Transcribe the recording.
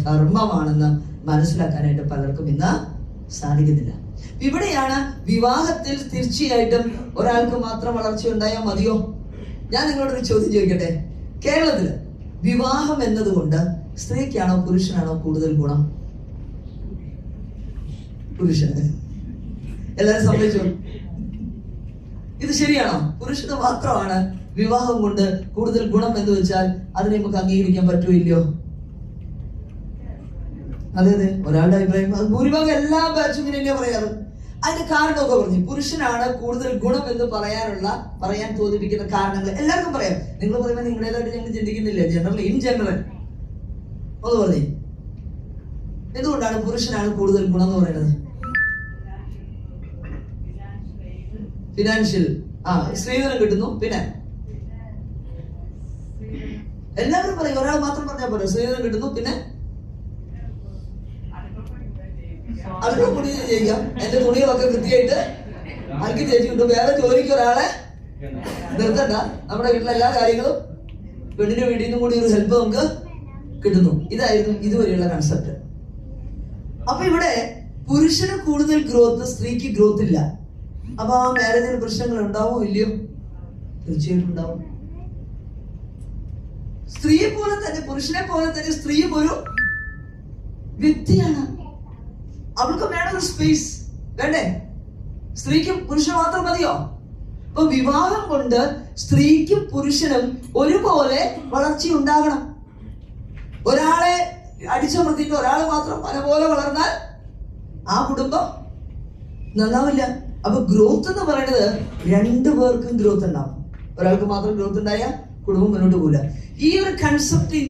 ധർമ്മമാണെന്ന് മനസ്സിലാക്കാനായിട്ട് പലർക്കും ഇന്ന് സാധിക്കുന്നില്ല. ഇവിടെയാണ് വിവാഹത്തിൽ തീർച്ചയായിട്ടും ഒരാൾക്ക് മാത്രം വളർച്ച ഉണ്ടായാൽ മതിയോ? ഞാൻ നിങ്ങളോടൊരു ചോദ്യം ചോദിക്കട്ടെ. കേരളത്തില് വിവാഹം എന്നതുകൊണ്ട് സ്ത്രീക്കാണോ പുരുഷനാണോ കൂടുതൽ ഗുണം? പുരുഷന്. എല്ലാരും സമ്മതിച്ചു? ഇത് ശരിയാണോ? പുരുഷന് മാത്രമാണ് വിവാഹം കൊണ്ട് കൂടുതൽ ഗുണം എന്ന് വെച്ചാൽ അതിനെ നമുക്ക് അംഗീകരിക്കാൻ പറ്റുമോ? അതെ അതെ, ഒരാളുടെ അഭിപ്രായം. ഭൂരിഭാഗം എല്ലാ ബാച്ചും ഇങ്ങനെ തന്നെയാ പറയാറ്. അതിന്റെ കാരണമൊക്കെ പറഞ്ഞു. പുരുഷനാണ് കൂടുതൽ ഗുണം എന്ന് പറയാൻ തോന്നിപ്പിക്കുന്ന കാരണങ്ങൾ എല്ലാവർക്കും പറയാം. നിങ്ങൾ പറയുമ്പോൾ നിങ്ങളേതായിട്ട് ഞങ്ങൾ ചിന്തിക്കുന്നില്ല. ഇൻ ജനറൽ ഒന്ന് പറഞ്ഞേ, എന്തുകൊണ്ടാണ് പുരുഷനാണ് കൂടുതൽ ഗുണം എന്ന് പറയുന്നത്? ഫിനാൻഷ്യൽ, സ്ത്രീധനം കിട്ടുന്നു. പിന്നെ എല്ലാവരും പറയും, ഒരാൾ മാത്രം പറഞ്ഞാൽ പോരാ. സ്ത്രീധനം കിട്ടുന്നു, പിന്നെ അടുത്ത പണി ചെയ്യാം. എന്റെ തുണികളൊക്കെ വൃത്തിയായിട്ട് അലക്കി തേച്ച് കിട്ടും. വേറെ ജോലിക്ക് ഒരാളെ നിർത്തണ്ട. നമ്മുടെ വീട്ടിലെ എല്ലാ കാര്യങ്ങളും പെണ്ണിന്റെ വീട്ടിൽ നിന്നും കൂടി ഒരു ഹെൽപ്പ് നമുക്ക് കിട്ടുന്നു. ഇതായിരുന്നു ഇതുവരെയുള്ള കൺസെപ്റ്റ്. അപ്പൊ ഇവിടെ പുരുഷന് കൂടുതൽ ഗ്രോത്ത്, സ്ത്രീക്ക് ഗ്രോത്ത് ഇല്ല. അപ്പൊ ആ മാരേജിൽ പ്രശ്നങ്ങൾ ഉണ്ടാവോ ഇല്ലയോ? തീർച്ചയായിട്ടും ഉണ്ടാവും. സ്ത്രീയെ പോലെ തന്നെ പുരുഷനെ പോലെ തന്നെ സ്ത്രീയും ഒരു വ്യക്തിയാണ്. അവൾക്ക് വേണം ഒരു സ്പേസ്, വേണ്ടേ? സ്ത്രീക്കും പുരുഷന് മാത്രം മതിയോ? അപ്പൊ വിവാഹം കൊണ്ട് സ്ത്രീക്കും പുരുഷനും ഒരുപോലെ വളർച്ച ഉണ്ടാകണം. ഒരാളെ അടിച്ചമർത്തിയിട്ട് ഒരാൾ മാത്രം പല പോലെ വളർന്നാൽ ആ കുടുംബം നന്നാവില്ല. അപ്പൊ ഗ്രോത്ത് എന്ന് പറയുന്നത് രണ്ടു പേർക്കും ഗ്രോത്ത് ഉണ്ടാവും. ഒരാൾക്ക് മാത്രം ഗ്രോത്ത് ഉണ്ടായാൽ കുടുംബം മുന്നോട്ട് പോകില്ല. ഈ ഒരു കൺസെപ്റ്റ്